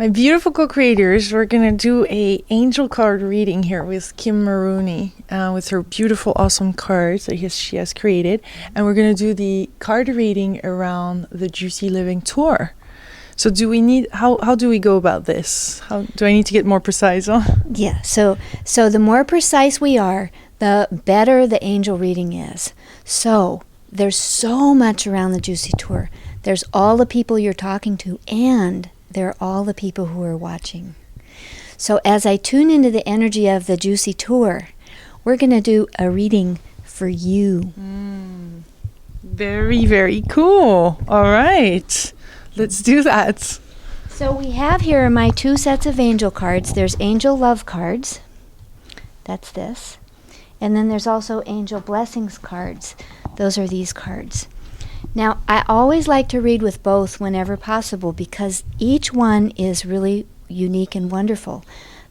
My beautiful co-creators, we're going to do a angel card reading here with Kim Maroney with her beautiful, awesome cards that she has created. And we're going to do the card reading around the Juicy Living Tour. So do we need, how do we go about this? How do I need to get more precise on? Yeah, so the more precise we are, the better the angel reading is. So there's so much around the Juicy Tour. There's all the people you're talking to, and there are all the people who are watching. So as I tune into the energy of the Juicy Tour, we're going to do a reading for you. Very, very cool. All right. Let's do that. So we have here my 2 sets of angel cards. There's angel love cards. That's this. And then there's also angel blessings cards. Those are these cards. Now, I always like to read with both whenever possible because each one is really unique and wonderful.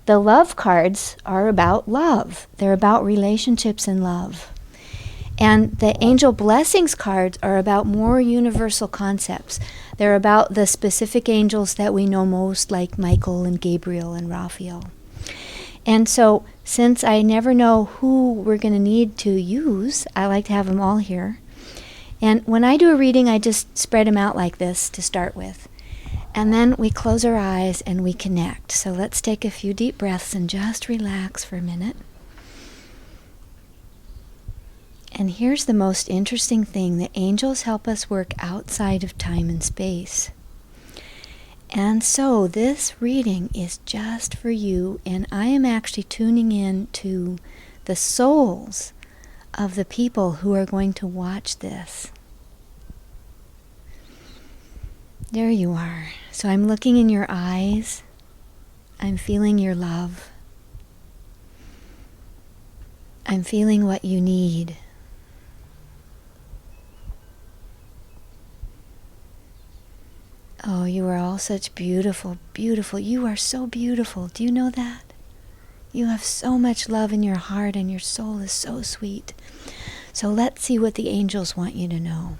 The love cards are about love. They're about relationships and love. And the angel blessings cards are about more universal concepts. They're about the specific angels that we know most, like Michael and Gabriel and Raphael. And so, since I never know who we're going to need to use, I like to have them all here. And when I do a reading, I just spread them out like this to start with. And then we close our eyes and we connect. So let's take a few deep breaths and just relax for a minute. And here's the most interesting thing. The angels help us work outside of time and space. And so this reading is just for you, and I am actually tuning in to the souls of the people who are going to watch this. There you are. So I'm looking in your eyes. I'm feeling your love. I'm feeling what you need. Oh, you are all such beautiful, beautiful. You are so beautiful. Do you know that? You have so much love in your heart and your soul is so sweet. So let's see what the angels want you to know.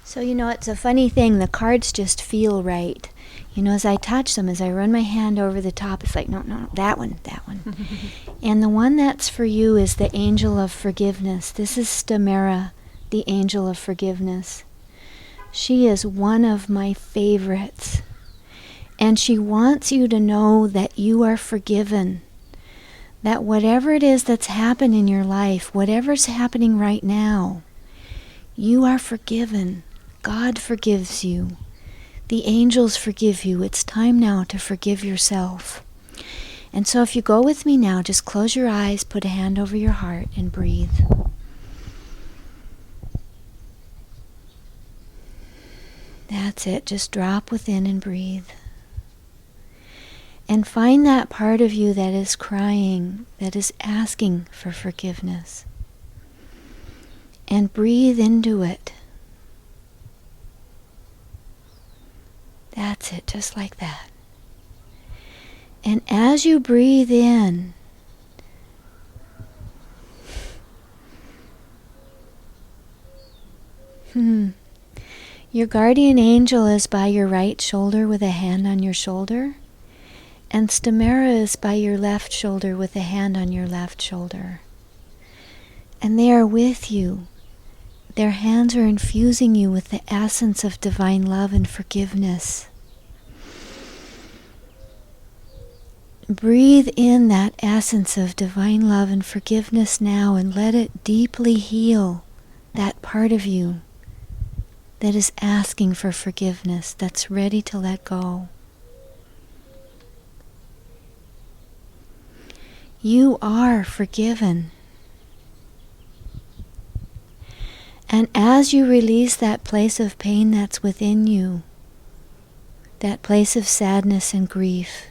So, it's a funny thing. The cards just feel right. As I touch them, as I run my hand over the top, it's like, no, that one. And the one that's for you is the angel of forgiveness. This is Stamera, the angel of forgiveness. She is one of my favorites. And she wants you to know that you are forgiven. That whatever it is that's happened in your life, whatever's happening right now, you are forgiven. God forgives you. The angels forgive you. It's time now to forgive yourself. And so if you go with me now, just close your eyes, put a hand over your heart, and breathe. That's it. Just drop within and breathe. And find that part of you that is crying, that is asking for forgiveness. And breathe into it. That's it, just like that. And as you breathe in, your guardian angel is by your right shoulder with a hand on your shoulder, and Stamera is by your left shoulder with a hand on your left shoulder. And they are with you. Their hands are infusing you with the essence of divine love and forgiveness. Breathe in that essence of divine love and forgiveness now and let it deeply heal that part of you that is asking for forgiveness, that's ready to let go. You are forgiven. And as you release that place of pain that's within you, that place of sadness and grief,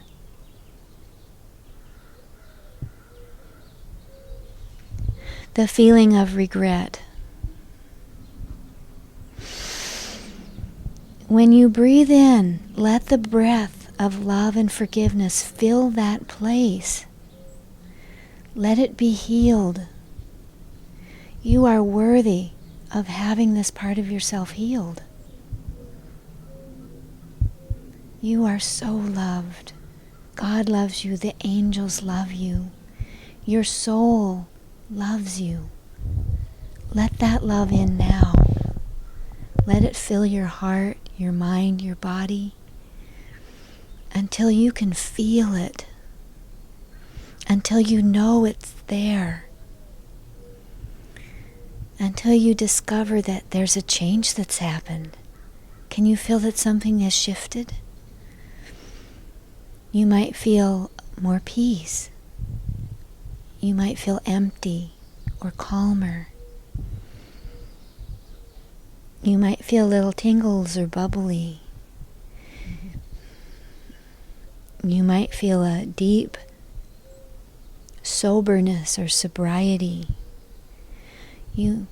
the feeling of regret. When you breathe in, let the breath of love and forgiveness fill that place. Let it be healed. You are worthy of having this part of yourself healed. You are so loved. God loves you. The angels love you. Your soul loves you. Let that love in now. Let it fill your heart, your mind, your body, until you can feel it, until you know it's there, until you discover that there's a change that's happened. Can you feel that something has shifted? You might feel more peace. You might feel empty or calmer. You might feel little tingles or bubbly. You might feel a deep soberness or sobriety. You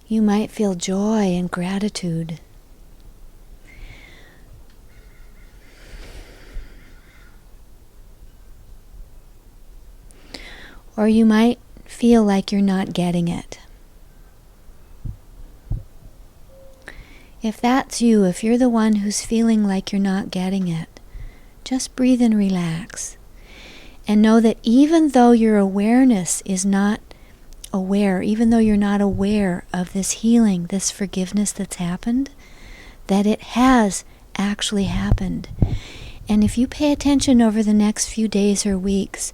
might feel joy and gratitude. Or you might feel like you're not getting it. If that's you, if you're the one who's feeling like you're not getting it, just breathe and relax. And know that even though your awareness is not aware, even though you're not aware of this healing, this forgiveness that's happened, that it has actually happened. And if you pay attention over the next few days or weeks,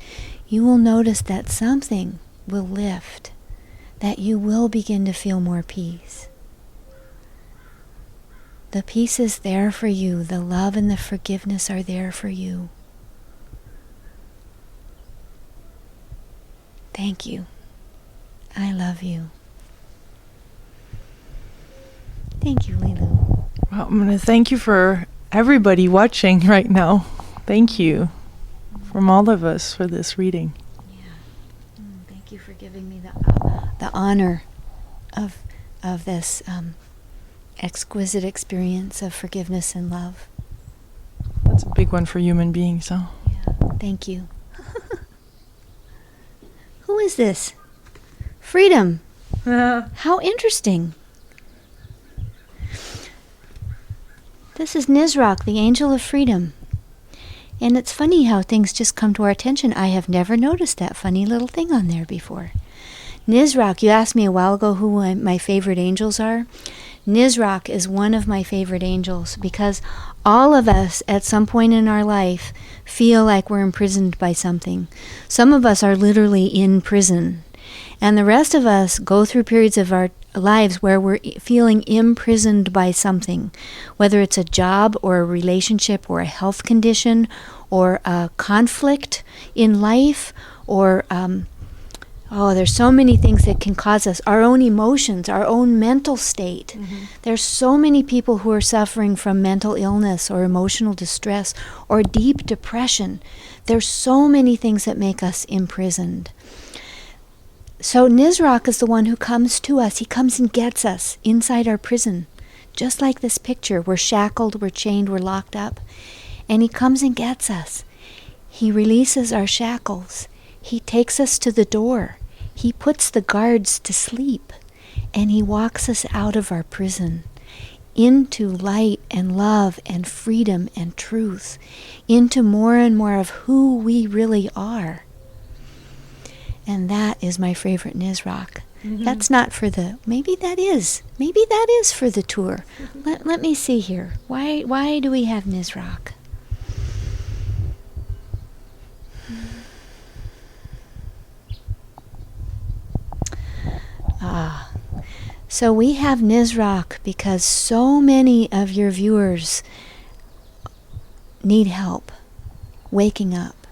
you will notice that something will lift, that you will begin to feel more peace. The peace is there for you. The love and the forgiveness are there for you. Thank you. I love you. Thank you, Lilu. Well, I'm going to thank you for everybody watching right now. Thank you from all of us for this reading. Yeah. Thank you for giving me the honor of this exquisite experience of forgiveness and love. That's a big one for human beings, huh? Yeah. Thank you. Who is this? Freedom. How interesting. This is Nizrak, the angel of freedom. And it's funny how things just come to our attention. I have never noticed that funny little thing on there before. Nizrak, you asked me a while ago who my favorite angels are. Nizrak is one of my favorite angels because all of us at some point in our life feel like we're imprisoned by something. Some of us are literally in prison. And the rest of us go through periods of our lives where we're feeling imprisoned by something, whether it's a job or a relationship or a health condition or a conflict in life or there's so many things that can cause us, our own emotions, our own mental state. Mm-hmm. There's so many people who are suffering from mental illness or emotional distress or deep depression. There's so many things that make us imprisoned. So Nizrak is the one who comes to us. He comes and gets us inside our prison. Just like this picture, we're shackled, we're chained, we're locked up. And he comes and gets us. He releases our shackles. He takes us to the door. He puts the guards to sleep. And he walks us out of our prison into light and love and freedom and truth, into more and more of who we really are. And that is my favorite Nizrak. Mm-hmm. That's not for maybe that is for the tour. Mm-hmm. Let me see here. Why do we have Nizrak? So we have Nizrak because so many of your viewers need help waking up.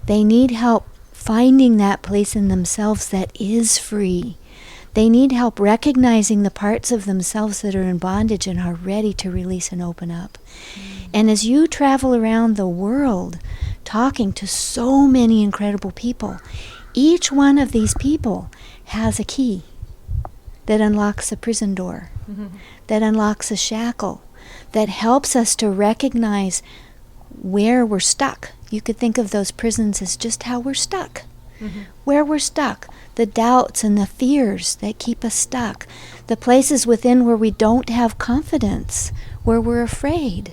They need help finding that place in themselves that is free. They need help recognizing the parts of themselves that are in bondage and are ready to release and open up. And as you travel around the world talking to so many incredible people, each one of these people has a key that unlocks a prison door, that unlocks a shackle, that helps us to recognize where we're stuck. You could think of those prisons as just how we're stuck. Where we're stuck, the doubts and the fears that keep us stuck, the places within where we don't have confidence, where we're afraid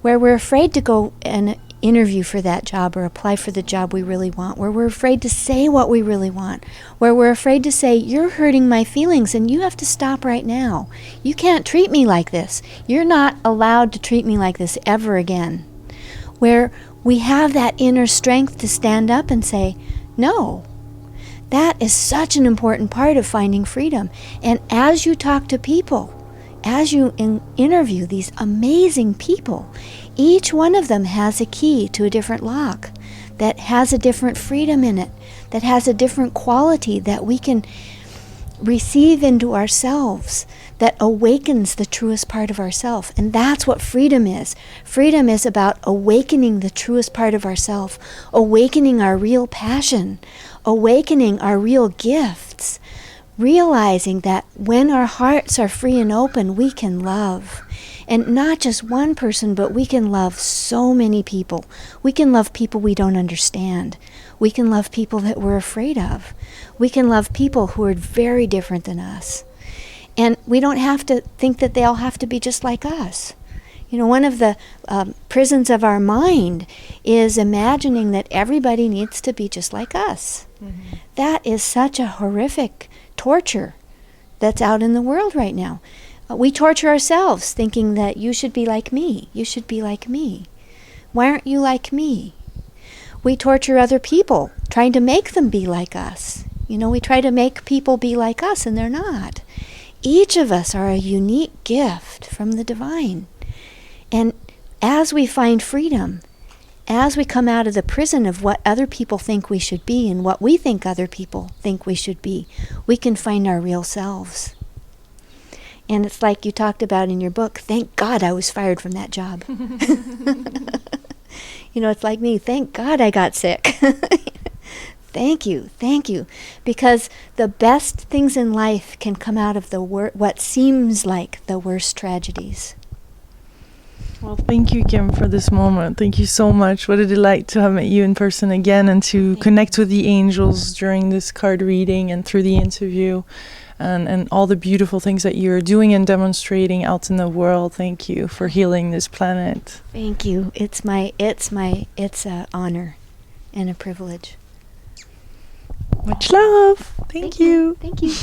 to go and interview for that job or apply for the job we really want, where we're afraid to say what we really want, where we're afraid to say, you're hurting my feelings and you have to stop right now. You can't treat me like this. You're not allowed to treat me like this ever again. Where we have that inner strength to stand up and say, no. That is such an important part of finding freedom. And as you talk to people, as you interview these amazing people, each one of them has a key to a different lock that has a different freedom in it, that has a different quality that we can receive into ourselves, that awakens the truest part of ourself. And that's what freedom is. Freedom is about awakening the truest part of ourself, awakening our real passion, awakening our real gifts, realizing that when our hearts are free and open, we can love. And not just one person, but we can love so many people. We can love people we don't understand. We can love people that we're afraid of. We can love people who are very different than us. And we don't have to think that they all have to be just like us. You know, one of the prisons of our mind is imagining that everybody needs to be just like us. That is such a horrific torture that's out in the world right now. We torture ourselves thinking that you should be like me. You should be like me. Why aren't you like me? We torture other people, trying to make them be like us. You know, we try to make people be like us, and they're not. Each of us are a unique gift from the divine. And as we find freedom, as we come out of the prison of what other people think we should be and what we think other people think we should be, we can find our real selves. And it's like you talked about in your book, thank God I was fired from that job. You know, it's like me, thank God I got sick. Thank you. Because the best things in life can come out of what seems like the worst tragedies. Well, thank you, Kim, for this moment. Thank you so much. What a delight to have met you in person again and to connect with the angels during this card reading and through the interview. And all the beautiful things that you're doing and demonstrating out in the world. Thank you for healing this planet. Thank you. It's an honor and a privilege. Much love. Thank you. Thank you.